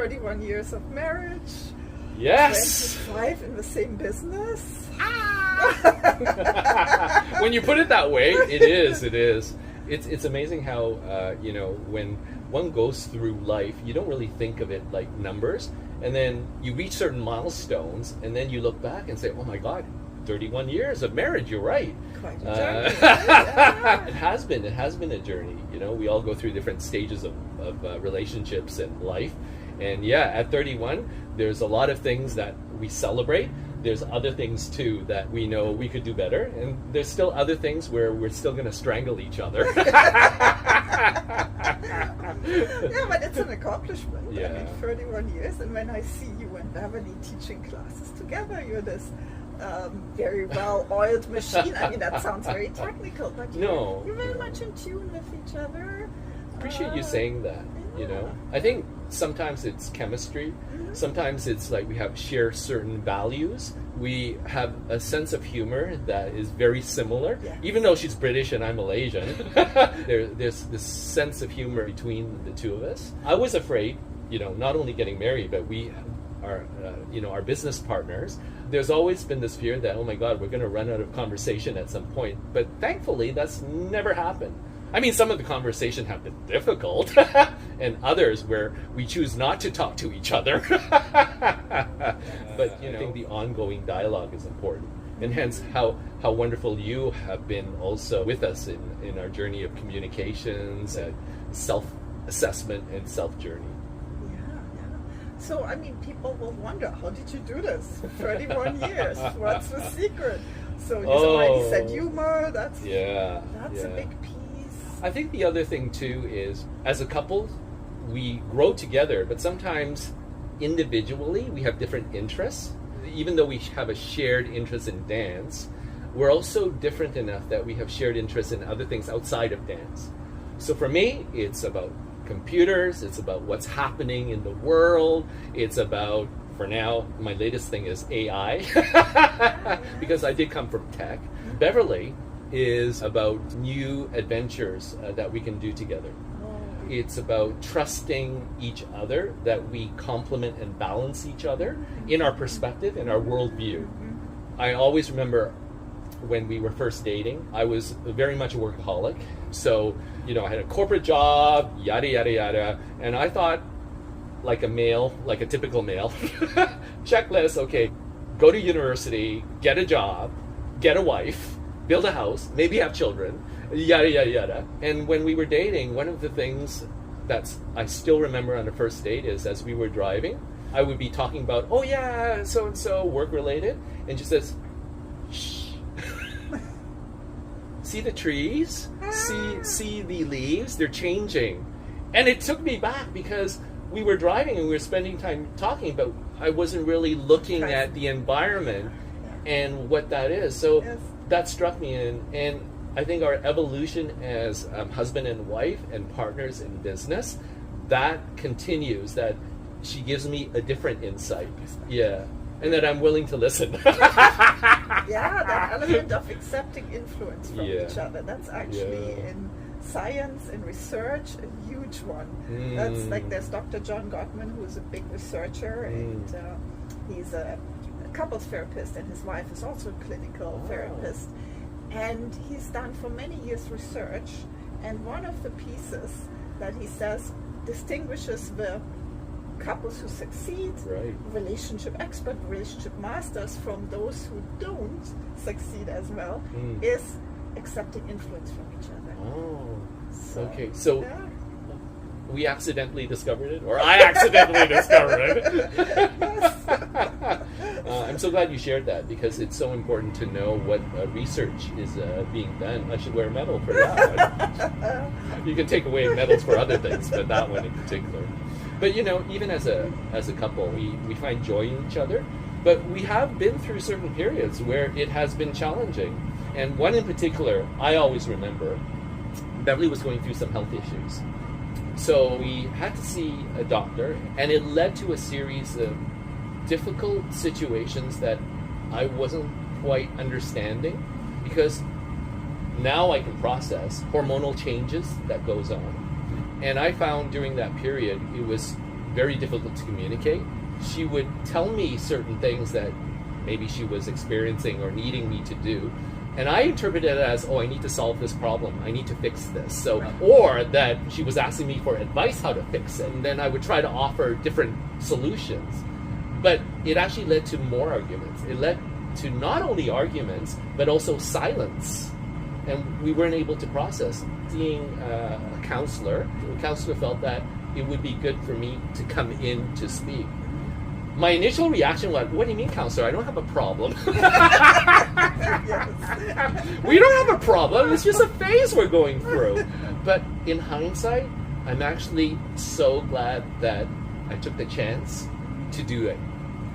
31 years of marriage. Yes. 25 in the same business. When you put it that way, it is. It's amazing how, when one goes through life, you don't really think of it like numbers. And then you reach certain milestones, and then you look back and say, oh my God, 31 years of marriage, you're right. Quite a journey. Yeah. It has been a journey. We all go through different stages of relationships and life. And yeah, at 31, there's a lot of things that we celebrate. There's other things too that we know we could do better. And there's still other things where we're still going to strangle each other. Yeah, but it's an accomplishment. Yeah. I mean, 31 years. And when I see you and Beverly teaching classes together, you're this very well-oiled machine. I mean, that sounds very technical, but you're very much in tune with each other. Appreciate you saying that. I think sometimes it's chemistry. Sometimes it's like we share certain values. We have a sense of humor that is very similar. Yeah. Even though she's British and I'm Malaysian, there's this sense of humor between the two of us. I was afraid, not only getting married, but we are, our business partners. There's always been this fear that, oh my God, we're going to run out of conversation at some point. But thankfully, that's never happened. I mean, some of the conversation have been difficult, and others where we choose not to talk to each other. But I think the ongoing dialogue is important, and hence how wonderful you have been also with us in our journey of communications and self-assessment and self-journey. So, I mean, people will wonder, how did you do this? 31 years. What's the secret? So you already said humor. That's a big piece. I think the other thing too is, as a couple, we grow together, but sometimes individually we have different interests. Even though we have a shared interest in dance, we're also different enough that we have shared interests in other things outside of dance. So for me, it's about computers, it's about what's happening in the world, it's about, for now, my latest thing is AI, because I did come from tech. Beverly is about new adventures that we can do together. It's about trusting each other, that we complement and balance each other in our perspective, in our worldview. I always remember when we were first dating, I was very much a workaholic. So, I had a corporate job, yada, yada, yada. And I thought, like a male, like a typical male, checklist, okay, go to university, get a job, get a wife, build a house, maybe have children, yada, yada, yada. And when we were dating, one of the things that I still remember on the first date is, as we were driving, I would be talking about, oh yeah, so-and-so, work-related, and she says, shh. See the trees? See the leaves? They're changing. And it took me back because we were driving and we were spending time talking, but I wasn't really looking at the environment and what that is. So that struck me, and I think our evolution as husband and wife and partners in business, that continues, that she gives me a different insight. Yeah. And that I'm willing to listen. That element of accepting influence from each other. That's actually in science and research a huge one. That's like, there's Dr. John Gottman, who is a big researcher, and he's a couples therapist, and his wife is also a clinical therapist. And he's done for many years research, and one of the pieces that he says distinguishes the couples who succeed, relationship expert, relationship masters, from those who don't succeed as well, is accepting influence from each other. So we accidentally discovered it, or I accidentally discovered it. I'm so glad you shared that, because it's so important to know what research is being done. I should wear a medal for that one. You can take away medals for other things, but that one in particular. But even as a couple, we find joy in each other. But we have been through certain periods where it has been challenging. And one in particular, I always remember, Beverly was going through some health issues. So we had to see a doctor, and it led to a series of difficult situations that I wasn't quite understanding, because now I can process hormonal changes that goes on. And I found during that period, it was very difficult to communicate. She would tell me certain things that maybe she was experiencing or needing me to do. And I interpreted it as, oh, I need to solve this problem. I need to fix this. So, or that she was asking me for advice how to fix it. And then I would try to offer different solutions. But it actually led to more arguments. It led to not only arguments, but also silence. And we weren't able to process. Seeing a counselor, the counselor felt that it would be good for me to come in to speak. My initial reaction was, what do you mean, counselor? I don't have a problem. We don't have a problem. It's just a phase we're going through. But in hindsight, I'm actually so glad that I took the chance to do it.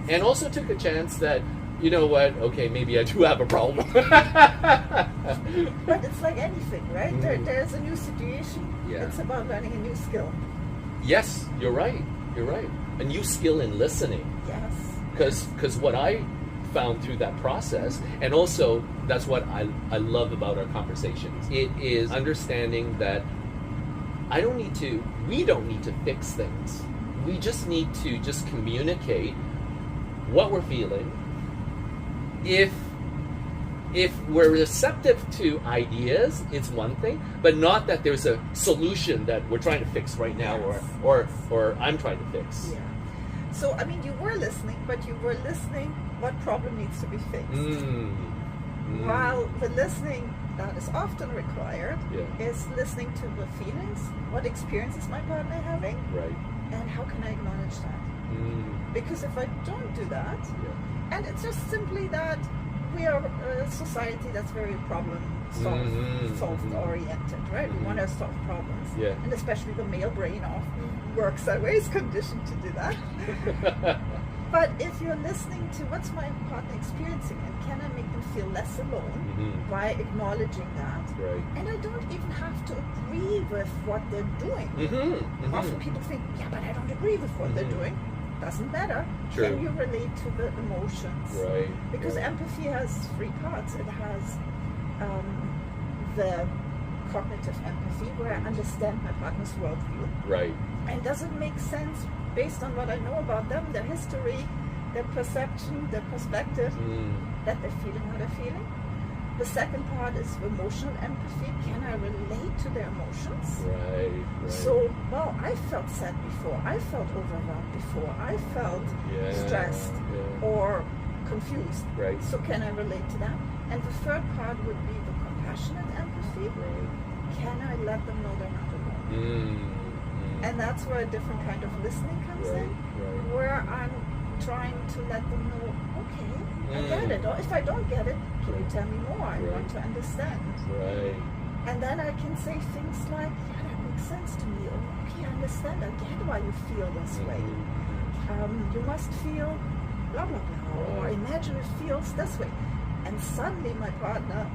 And also took a chance that, you know what, okay, maybe I do have a problem. But it's like anything, right? There's a new situation. Yeah. It's about learning a new skill. Yes, you're right. You're right. A new skill in listening. Yes. Because what I found through that process, and also that's what I love about our conversations, it is understanding that we don't need to fix things. We just need to just communicate what we're feeling. If we're receptive to ideas, it's one thing, but not that there's a solution that we're trying to fix right now, or I'm trying to fix. Yeah. So, I mean, you were listening, but you were listening what problem needs to be fixed. While the listening that is often required is listening to the feelings, what experience is my partner having, right, and how can I acknowledge that? Because if I don't do that, and it's just simply that we are a society that's very solve oriented, right? We want to solve problems, and especially the male brain often works that way. It's conditioned to do that. But if you're listening to what's my partner experiencing, and can I make them feel less alone by acknowledging that, and I don't even have to agree with what they're doing. Often people think, yeah, but I don't agree with what they're doing. Doesn't matter. True. Can you relate to the emotions? Right. Because empathy has 3 parts. It has the cognitive empathy, where I understand my partner's worldview. Right. And does it make sense based on what I know about them, their history, their perception, their perspective, that they're feeling how they're feeling? The second part is emotional empathy. Can I relate to their emotions? Right. So, well, I felt sad before. I felt overwhelmed before. I felt stressed or confused. Right. So can I relate to that? And the third part would be the compassionate empathy. Right. Can I let them know they're not alone? And that's where a different kind of listening comes in, where I'm trying to let them know, okay, I get it. Or if I don't get it, can you tell me more? I want to understand. Right. And then I can say things like, yeah, that makes sense to me. Or, okay, I understand. I get why you feel this way. You must feel blah, blah, blah. Or imagine it feels this way. And suddenly my partner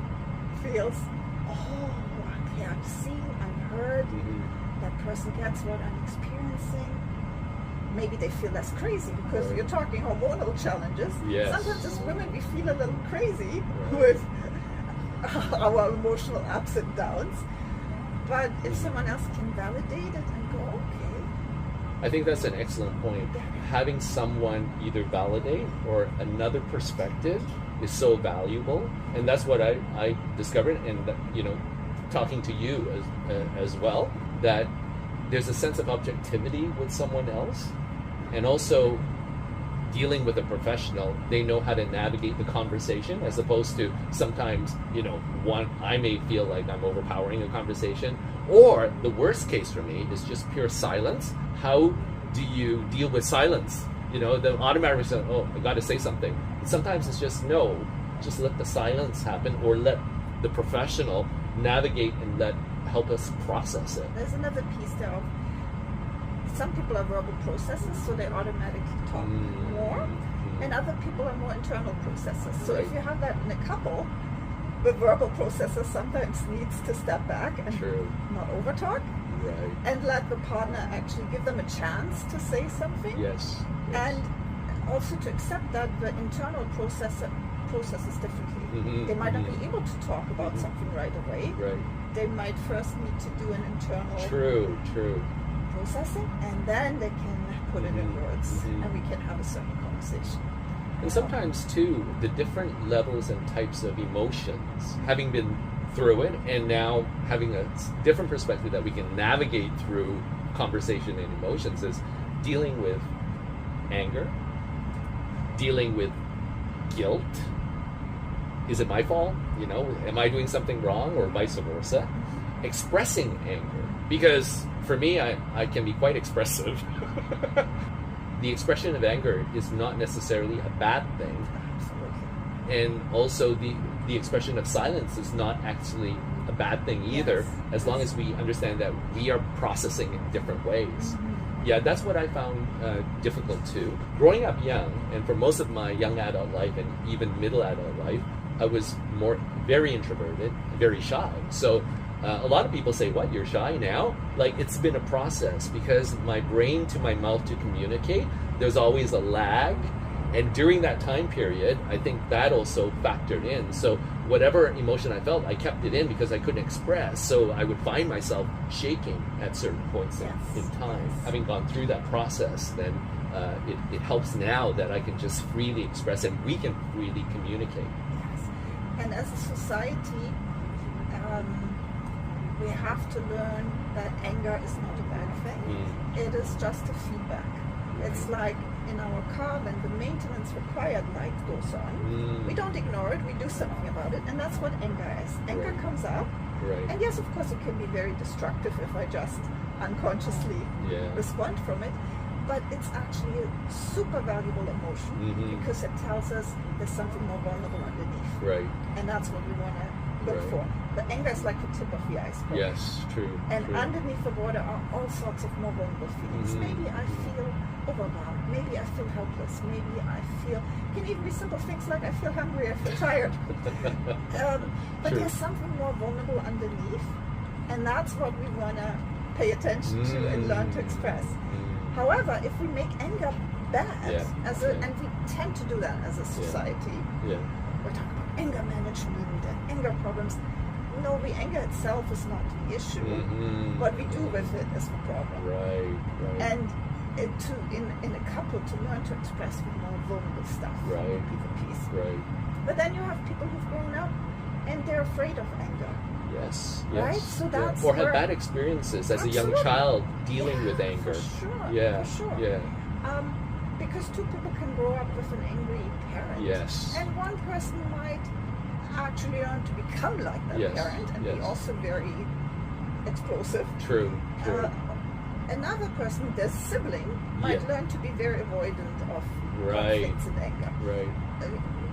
feels, oh, okay, I'm seen, I'm heard. That person gets what I'm experiencing. Maybe they feel less crazy because you're talking hormonal challenges. Yes. Sometimes as women we feel a little crazy with our emotional ups and downs. But if someone else can validate it and go, okay. I think that's an excellent point. Having someone either validate or another perspective is so valuable. And that's what I discovered, and talking to you as well, that there's a sense of objectivity with someone else, and also dealing with a professional. They know how to navigate the conversation, as opposed to sometimes, I may feel like I'm overpowering a conversation, or the worst case for me is just pure silence. How do you deal with silence? The automatic response, oh, I got to say something. Sometimes it's just no, just let the silence happen, or let the professional navigate and help us process it. There's another piece there of some people are verbal processors, so they automatically talk more, and other people are more internal processors. So if you have that in a couple, the verbal processor sometimes needs to step back and not over talk, and let the partner actually give them a chance to say something. Yes. And also to accept that the internal processor processes differently. They might not be able to talk about something right away. They might first need to do an internal true processing, and then they can put it in words, and we can have a certain conversation. And sometimes too, the different levels and types of emotions, having been through it and now having a different perspective that we can navigate through conversation and emotions, is dealing with anger, dealing with guilt. Is it my fault? You know, am I doing something wrong, or vice versa? Expressing anger, because for me, I can be quite expressive. The expression of anger is not necessarily a bad thing. Absolutely. And also the expression of silence is not actually a bad thing either, as long as we understand that we are processing in different ways. Yeah, that's what I found difficult too. Growing up young, and for most of my young adult life and even middle adult life, I was very introverted, very shy. So a lot of people say, what, you're shy now? Like, it's been a process, because my brain to my mouth to communicate, there's always a lag. And during that time period, I think that also factored in. So whatever emotion I felt, I kept it in because I couldn't express. So I would find myself shaking at certain points in time. Having gone through that process, then it helps now that I can just freely express, and we can freely communicate. Yes. And as a society, we have to learn that anger is not a bad thing. It is just a feedback. It's like in our car, when the maintenance required light goes on, we don't ignore it, we do something about it, and that's what anger is. Anger comes up, and yes, of course, it can be very destructive if I just unconsciously respond from it, but it's actually a super valuable emotion, because it tells us there's something more vulnerable underneath, and that's what we want to look for. The anger is like the tip of the iceberg. Yes, true. And underneath the water are all sorts of more vulnerable feelings. Maybe I feel overwhelmed. Maybe I feel helpless. Maybe I feel, it can even be simple things like I feel hungry, I feel tired. But there's something more vulnerable underneath, and that's what we want to pay attention to and learn to express. However, if we make anger bad, and we tend to do that as a society, we're talking about anger management and anger problems. No, the anger itself is not the issue. What we do with it is the problem. And in a couple, to learn to express the more vulnerable stuff would be the piece. But then you have people who've grown up and they're afraid of anger. Yes. Right? So that's or have bad experiences as a young child dealing with anger. For sure. For sure. Because two people can grow up with an angry parent. Yes. And one person might actually learn to become like that parent and be also very explosive. True. Another person, their sibling, might learn to be very avoidant of conflicts and anger.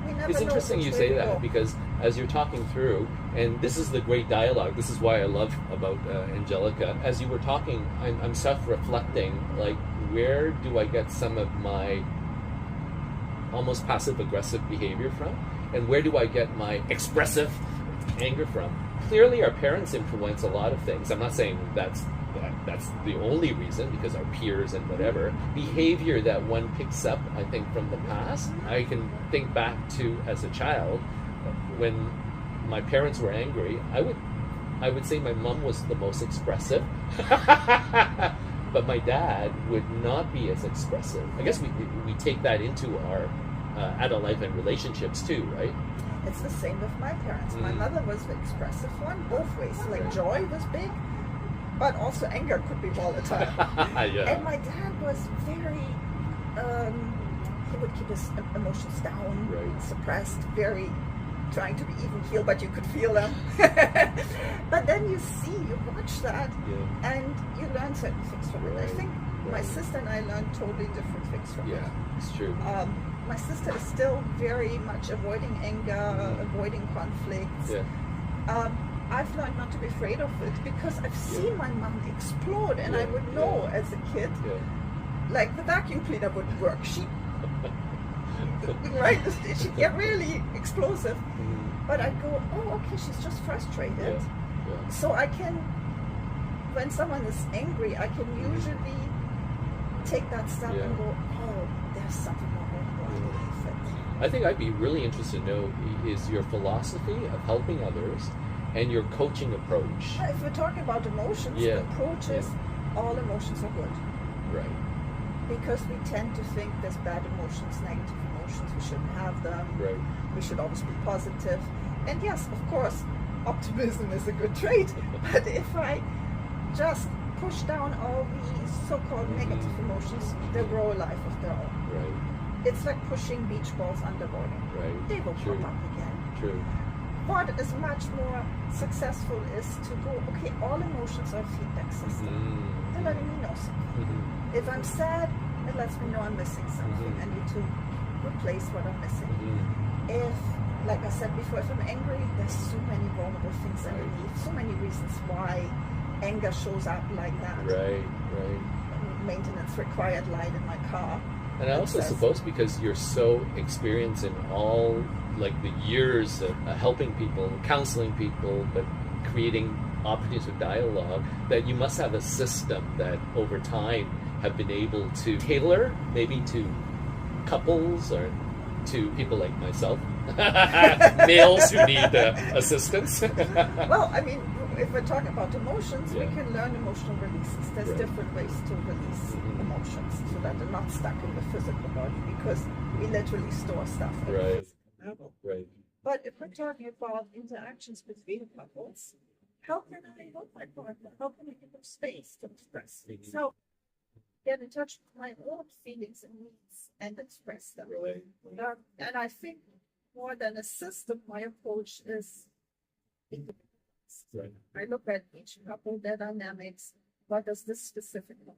We never it's interesting you say that, because as you're talking through, and this is the great dialogue, this is why I love about Angelika, as you were talking, I'm self-reflecting, like, where do I get some of my almost passive-aggressive behavior from? And where do I get my expressive anger from? Clearly, our parents influence a lot of things. I'm not saying that's the only reason, because our peers and whatever. Behavior that one picks up, I think, from the past. I can think back to, as a child, when my parents were angry, I would say my mom was the most expressive. But my dad would not be as expressive. I guess we take that into our adult life and relationships too, right? It's the same with my parents. My mother was the expressive one, both ways. Like, joy was big, but also anger could be volatile. And my dad was very, he would keep his emotions down, suppressed, very trying to be even-keeled, but you could feel them. But then you watch that, and you learn certain things from it. I think my sister and I learned totally different things from it. Yeah, it's true. My sister is still very much avoiding anger, avoiding conflicts. I've learned not to be afraid of it, because I've seen my mom explode, and I would know as a kid, like the vacuum cleaner wouldn't work. She'd get really explosive. But I go, oh, okay, she's just frustrated. So I can, when someone is angry, I can usually take that step and go, oh, there's something more underneath it. I think I'd be really interested to know is your philosophy of helping others and your coaching approach. If we're talking about emotions, the approach is all emotions are good. because we tend to think there's bad emotions, negative emotions, we shouldn't have them. Right. We should always be positive. And yes, of course, optimism is a good trait. But if I just push down all the so-called negative emotions, they grow a life of their own. Right. It's like pushing beach balls underwater. Right. They will True. pop up again. True. What is much more successful is to go, okay, all emotions are a feedback system. They're letting me know something. If I'm sad, it lets me know I'm missing something. I need to replace what I'm missing. If, like I said before, if I'm angry, there's so many vulnerable things underneath, so many reasons why anger shows up like that. Right, right. Maintenance required light in my car. And I also suppose because you're so experienced in all like the years of helping people, counseling people, but creating opportunities for dialogue, that you must have a system that over time have been able to tailor maybe to couples or to people like myself, males who need assistance. Well, I mean, if we're talking about emotions, we can learn emotional releases. There's different ways to release emotions so that they're not stuck in the physical body, because we literally store stuff at the physical level. Right. But if we're talking about interactions between couples, how can I help my partner? How can I give them space to express things? So get in touch with my own feelings and needs and express them. Right. And I think more than a system, my approach is Right. I look at each couple, their dynamics. What does this specific look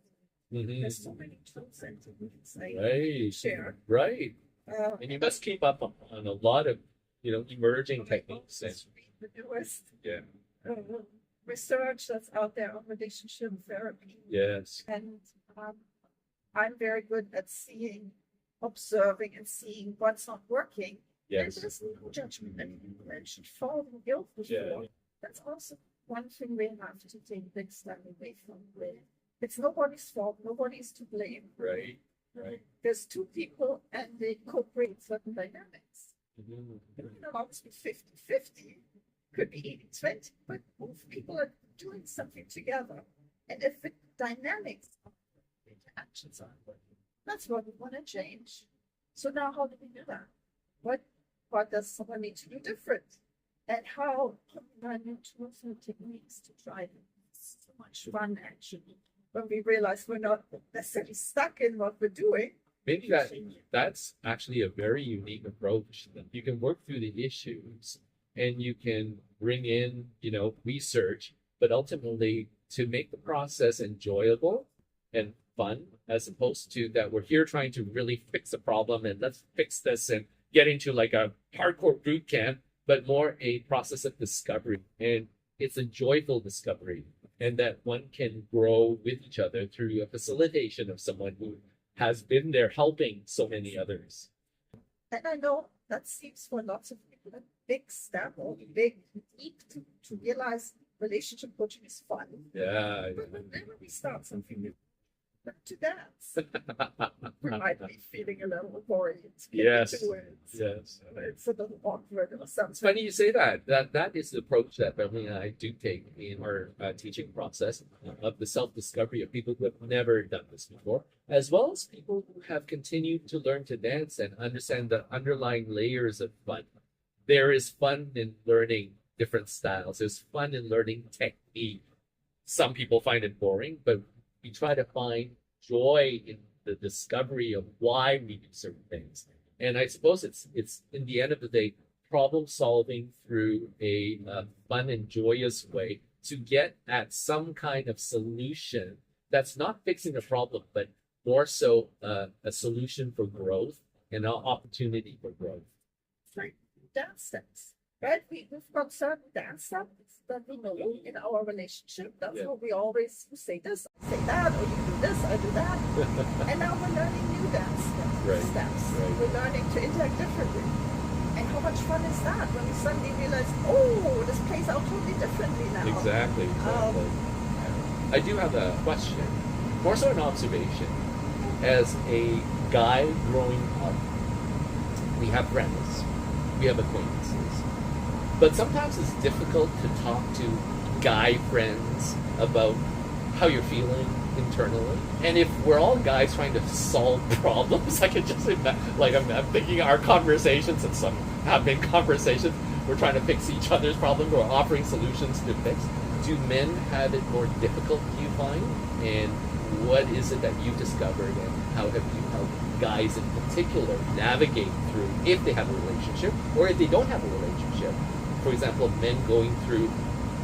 like? There's so many tools and techniques I share. Right. And you must keep up on a lot of, emerging techniques. And the newest Yeah. research that's out there on relationship therapy. Yes. And I'm very good at observing and seeing what's not working. Yes. And there's no judgment. And you mentioned fault and guilt before. Yeah. That's also one thing we have to take big step away from. It's nobody's fault. Nobody's to blame. Right. Right. There's two people and they co-create certain dynamics. It might not always be 50-50. Could be 80-20, but both people are doing something together. And if the dynamics of the interactions aren't working, that's what we want to change. So now how do we do that? What does someone need to do different? And how can we learn new tools and techniques to try them? It's so much fun, actually, when we realize we're not necessarily stuck in what we're doing. Maybe that's actually a very unique approach. That you can work through the issues and you can bring in, research, but ultimately to make the process enjoyable and fun, as opposed to that we're here trying to really fix a problem and let's fix this and get into like a hardcore boot camp, but more a process of discovery. And it's a joyful discovery, and that one can grow with each other through a facilitation of someone who has been there helping so many others. And I know that seems for lots of people a big step or big leap to realize relationship coaching is fun. Yeah. But whenever we start something new, learn to dance. We might be feeling a little boring. Yes. Yes. It's a little awkward or something. It's funny you say that. That is the approach that Beverly and I do take in our teaching process of the self-discovery of people who have never done this before, as well as people who have continued to learn to dance and understand the underlying layers of fun. There is fun in learning different styles. There's fun in learning technique. Some people find it boring, but we try to find joy in the discovery of why we do certain things. And I suppose it's in the end of the day, problem solving through a fun and joyous way to get at some kind of solution that's not fixing a problem, but more so a solution for growth and an opportunity for growth. Like dance steps, right? We've got certain dance steps that we know in our relationship. That's what we always say this, I say that, or you do this, I do that. And now we're learning new dance steps. We're learning to interact differently. And how much fun is that when we suddenly realize, oh, this plays out totally differently now. Exactly. I do have a question, more so an observation. As a guy growing up, we have friends, we have acquaintances, but sometimes it's difficult to talk to guy friends about how you're feeling, internally. And if we're all guys trying to solve problems, I can just imagine, like I'm thinking our conversations, and some have been conversations, we're trying to fix each other's problems or offering solutions to fix. Do men have it more difficult, do you find? And what is it that you've discovered, and how have you helped guys in particular navigate through, if they have a relationship or if they don't have a relationship? For example, men going through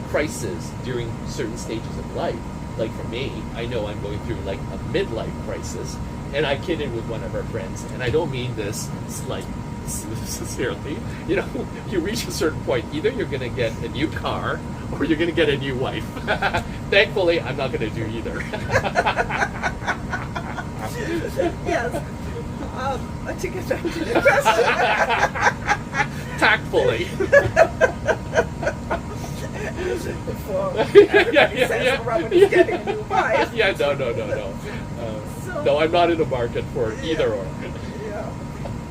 crisis during certain stages of life. Like for me, I know I'm going through like a midlife crisis, and I kidded with one of our friends, and I don't mean this like sincerely. You know, you reach a certain point, either you're going to get a new car or you're going to get a new wife. Thankfully, I'm not going to do either. Yes. To get back to the question. Tactfully. Before everybody says Robert is getting a new wife. Yeah, no. No, I'm not in the market for either or. Yeah.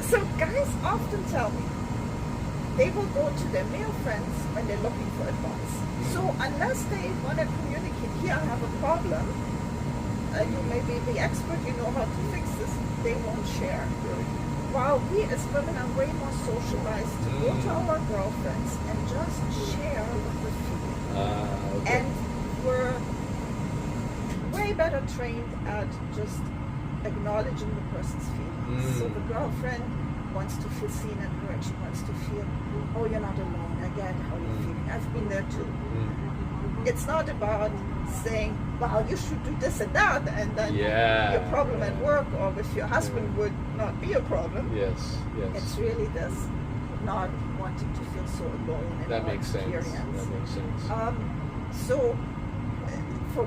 So guys often tell me they will go to their male friends when they're looking for advice. So unless they want to communicate, here I have a problem, you may be the expert, you know how to fix this, they won't share. While we as women are way more socialized to go to our girlfriends and just share what we're feeling. Okay. And we're way better trained at just acknowledging the person's feelings. So the girlfriend wants to feel seen and heard. She wants to feel, oh, you're not alone. I get how you're feeling. I've been there too. It's not about saying, well, you should do this and that, and then your problem at work or with your husband would not be a problem. Yes. It's really this not wanting to feel so alone in That our makes experience. sense. That makes sense. So for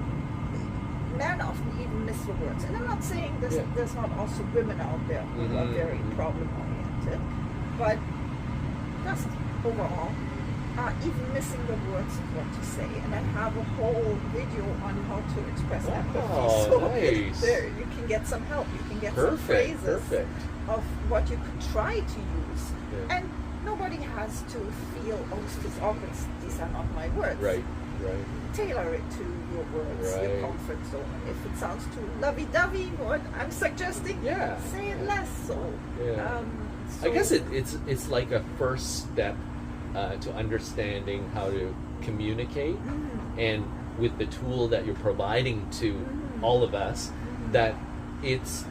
men often even miss the words. And I'm not saying there's not also women out there who are very problem-oriented, but just overall, even missing the words of what to say. And I have a whole video on how to express empathy. So nice. there you can get some help. You can get some phrases of what you could try to use. Yeah. And nobody has to feel, these are not my words. Right. Tailor it to your words, your comfort zone. If it sounds too lovey-dovey, what I'm suggesting, say it less so. I guess it's like a first step to understanding how to communicate, and with the tool that you're providing to all of us, that it's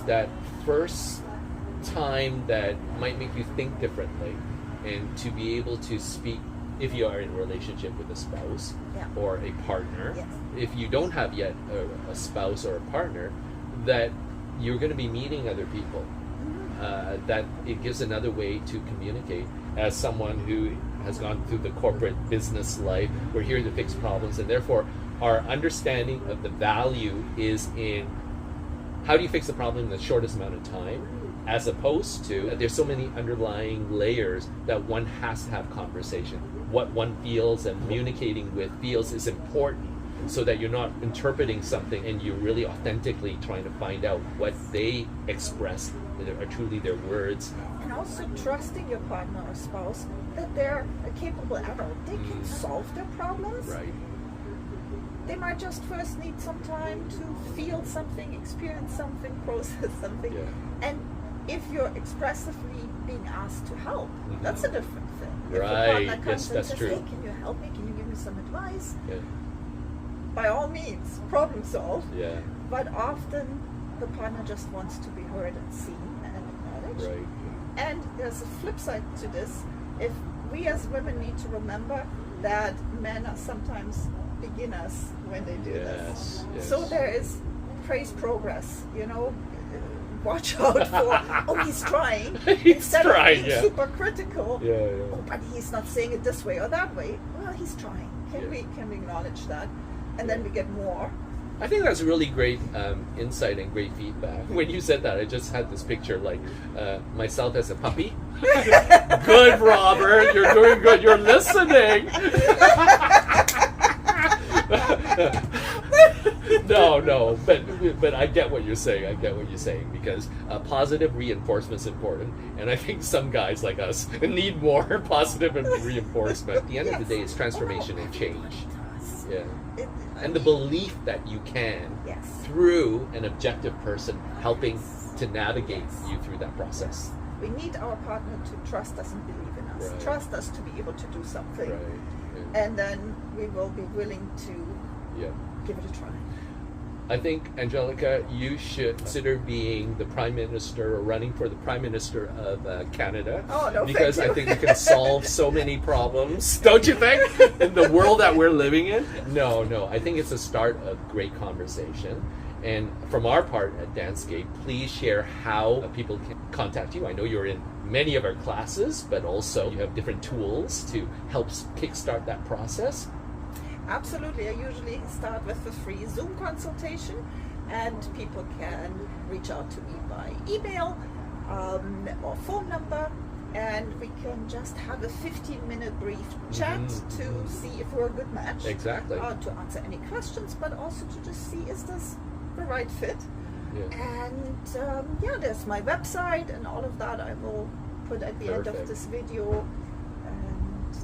that first time that might make you think differently, and to be able to speak. If you are in a relationship with a spouse or a partner, if you don't have yet a spouse or a partner, that you're going to be meeting other people, that it gives another way to communicate. As someone who has gone through the corporate business life, we're here to fix problems, and therefore our understanding of the value is in how do you fix the problem in the shortest amount of time, as opposed to there's so many underlying layers that one has to have conversation. What one feels and communicating with feels is important, so that you're not interpreting something and you're really authentically trying to find out what they express are truly their words. And also trusting your partner or spouse that they're a capable adult. They can solve their problems. Right. They might just first need some time to feel something, experience something, process something. And if you're expressively being asked to help, that's a different thing. If a partner comes and says, hey, can you help me? Can you give me some advice? By all means, problem solved. But often the partner just wants to be heard and seen and acknowledged. And there's a flip side to this. If we as women need to remember that men are sometimes beginners when they do this. So there is praise progress, watch out for, he's trying. Instead of being super critical, oh, but he's not saying it this way or that way. Well, he's trying. Can we acknowledge that? And then we get more. I think that's really great insight and great feedback. When you said that, I just had this picture, like myself as a puppy. Good, Robert. You're doing good. You're listening. No, but I get what you're saying. Because positive reinforcement is important, and I think some guys like us need more positive reinforcement. At the end of the day, it's transformation and change. And the belief that you can, through an objective person helping to navigate you through that process. We need our partner to trust us and believe in us, trust us to be able to do something, and then we will be willing to give it a try. I think, Angelika, you should consider being the Prime Minister or running for the Prime Minister of Canada. Oh, no, because I think we can solve so many problems, don't you think, in the world that we're living in? No, I think it's a start of great conversation. And from our part at danceScape, please share how people can contact you. I know you're in many of our classes, but also you have different tools to help kickstart that process. Absolutely. I usually start with a free Zoom consultation, and people can reach out to me by email or phone number, and we can just have a 15-minute brief chat to see if we're a good match. Exactly. To answer any questions, but also to just see, is this the right fit? And there's my website and all of that I will put at the end of this video.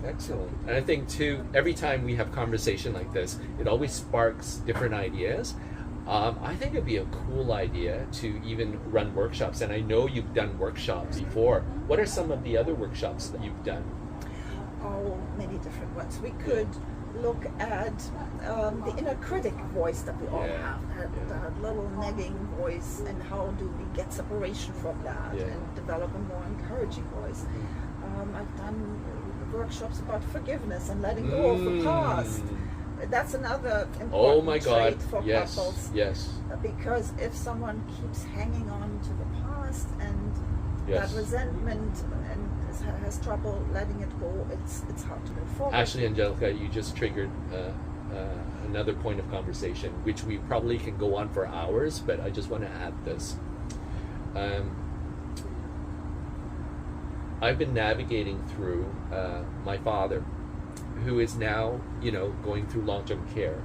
Excellent. And I think too, every time we have conversation like this, it always sparks different ideas. I think it'd be a cool idea to even run workshops, and I know you've done workshops before. What are some of the other workshops that you've done? Oh, many different ones. We could look at the inner critic voice that we all have, that little nagging voice, and how do we get separation from that and develop a more encouraging voice. I've done workshops about forgiveness and letting go of the past. That's another important trait for couples. Yes. Because if someone keeps hanging on to the past and that resentment and has trouble letting it go, it's hard to move forward. Actually, Angelika, you just triggered another point of conversation, which we probably can go on for hours, but I just want to add this. I've been navigating through my father, who is now, going through long-term care.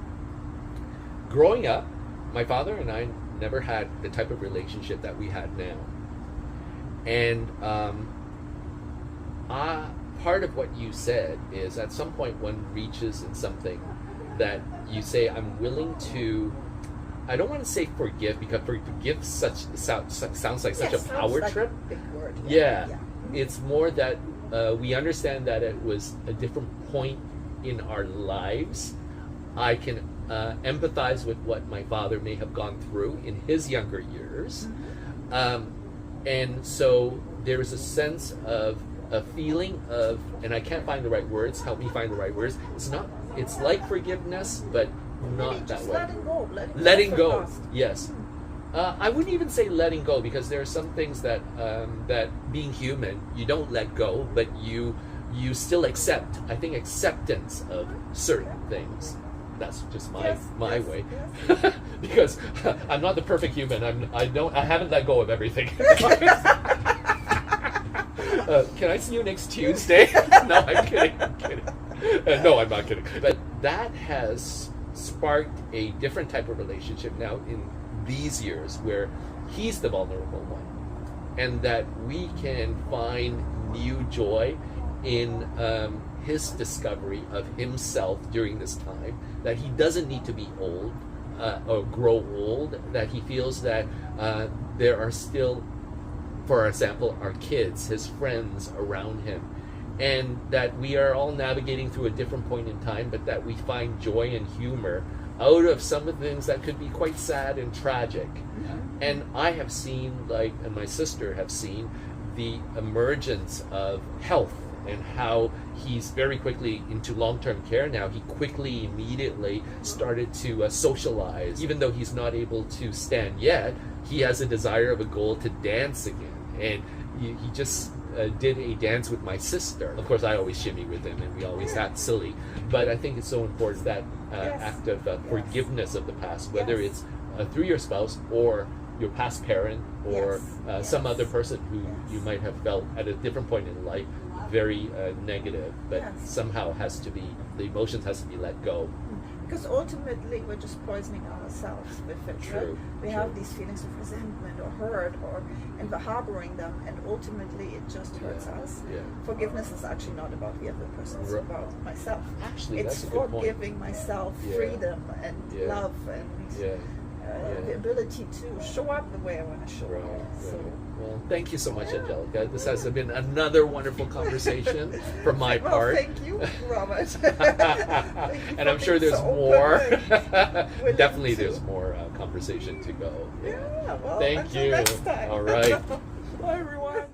Growing up, my father and I never had the type of relationship that we had now. And part of what you said is at some point one reaches in something that you say, I'm willing to, I don't want to say forgive, because forgive sounds like such a power trip. A big word. It's more that we understand that it was a different point in our lives. I can empathize with what my father may have gone through in his younger years. And so there's a sense of a feeling of, and I can't find the right words, help me find the right words. It's like forgiveness, but not that way. Letting go. Yes. I wouldn't even say letting go, because there are some things that being human, you don't let go, but you still accept. I think acceptance of certain things. That's just my way. Yes. Because I'm not the perfect human. I haven't let go of everything. Can I see you next Tuesday? No, I'm kidding. No, I'm not kidding. But that has sparked a different type of relationship now in these years, where he's the vulnerable one, and that we can find new joy in his discovery of himself during this time, that he doesn't need to be old or grow old, that he feels that there are still, for example, our kids, his friends around him, and that we are all navigating through a different point in time, but that we find joy and humor out of some of the things that could be quite sad and tragic. And I have seen, and my sister have seen, the emergence of health, and how he's very quickly into long-term care now. He quickly, immediately started to socialize. Even though he's not able to stand yet, he has a desire of a goal to dance again. And he just did a dance with my sister. Of course, I always shimmy with him, and we always act silly. But I think it's so important, that act of forgiveness of the past, whether it's through your spouse or your past parent or some other person who you might have felt at a different point in life very negative, but somehow the emotions has to be let go. Because ultimately we're just poisoning ourselves with it. Right? We have these feelings of resentment or hurt, and we're harboring them, and ultimately it just hurts us. Forgiveness is actually not about the other person, it's about myself. Actually, it's that's a good point. giving myself freedom and love and the ability to show up the way I want to show up. So. Well, thank you so much, Angelika. This has been another wonderful conversation from my part. Thank you, Robert. And I'm sure there's more. Definitely there's more conversation to go. Yeah, well, thank you. Next time. All right. Bye, everyone.